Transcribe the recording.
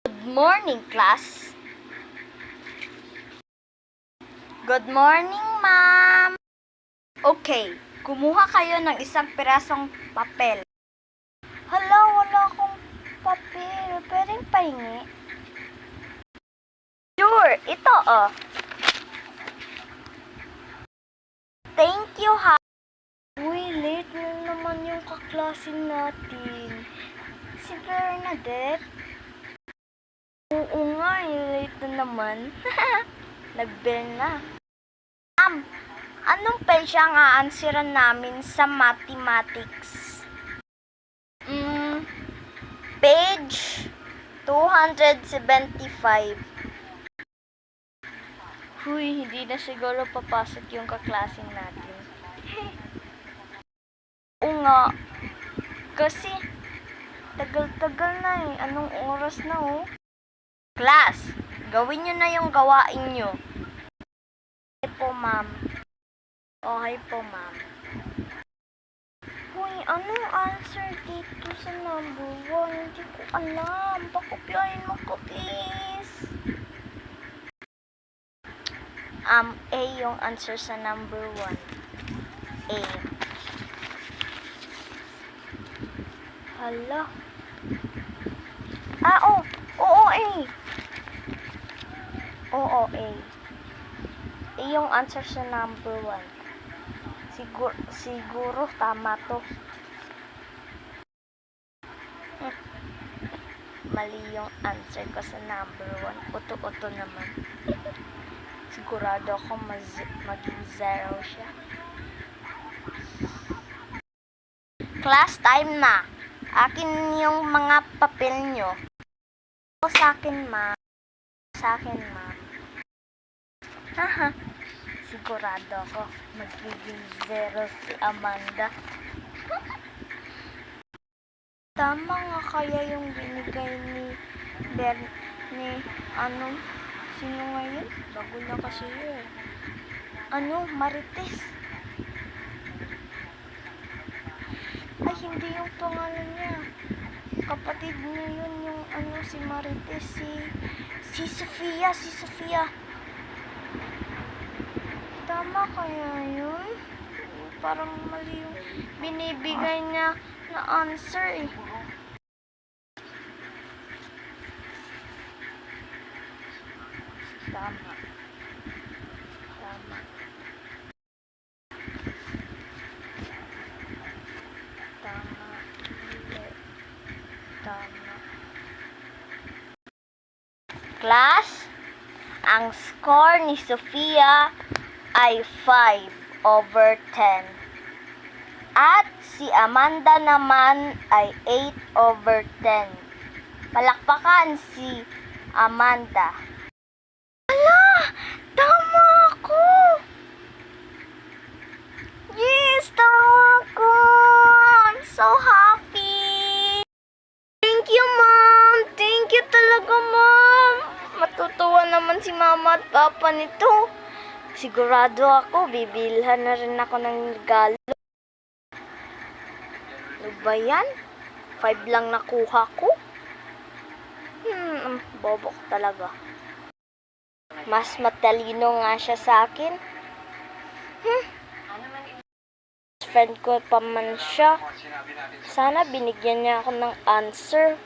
Good morning, class. Good morning, ma'am. Okay, kumuha kayo ng isang pirasong papel. Hala, wala akong papel. Pwedeng pahingi? Sure, ito oh. Thank you, ha. Uy, late na naman yung kaklase natin. Si Bernadette. Oo nga, late na naman. Nag-bell na. Ma'am, anong page ang aansiran namin sa mathematics? Page 275. Huy, hindi na siguro papasok yung kaklasin natin. Oo nga. Kasi, tagal-tagal na eh. Anong oras na oh? Class, gawin nyo na yung gawain nyo. Okay po, ma'am. Okay po, ma'am. Huy, anong answer dito sa number 1? Hindi ko alam. Pakopyahin mo ko, please. A yung answer sa number 1. A. Hala. Oo. Oo, A. Oo, A. A yung answer sa number 1. Siguro tama to. Mali yung answer ko sa number 1. Uto-uto naman. Sigurado ako maging 0 siya. Class time na. Akin yung mga papel nyo. O sa akin, ma'am. Sa akin, ma'am. Haha. Sigurado ako magiging 0 si Amanda. Tama nga kaya yung binigay ni sino ngayon? Bago na kasi yun. Marites. Ay, hindi yung pangalan niya. Kapatid niya yun yung si Marites, si Sofia. Tama kaya yun? Parang mali yung binibigay niya na answer eh. Tama. Class, ang score ni Sofia ay 5/10. At si Amanda naman ay 8/10. Palakpakan si Amanda. Hala! Tama ako! Yes! Tama ako! I'm so happy! Thank you, ma'am! Thank you talaga, ma'am! Matutuwa naman si mama at papa nito. Sigurado ako, bibilhan na rin ako ng regalo. Ano ba yan? 5 lang nakuha ko? Bobo ko talaga. Mas matalino nga siya sa akin. Friend ko pa man siya. Sana binigyan niya ako ng answer.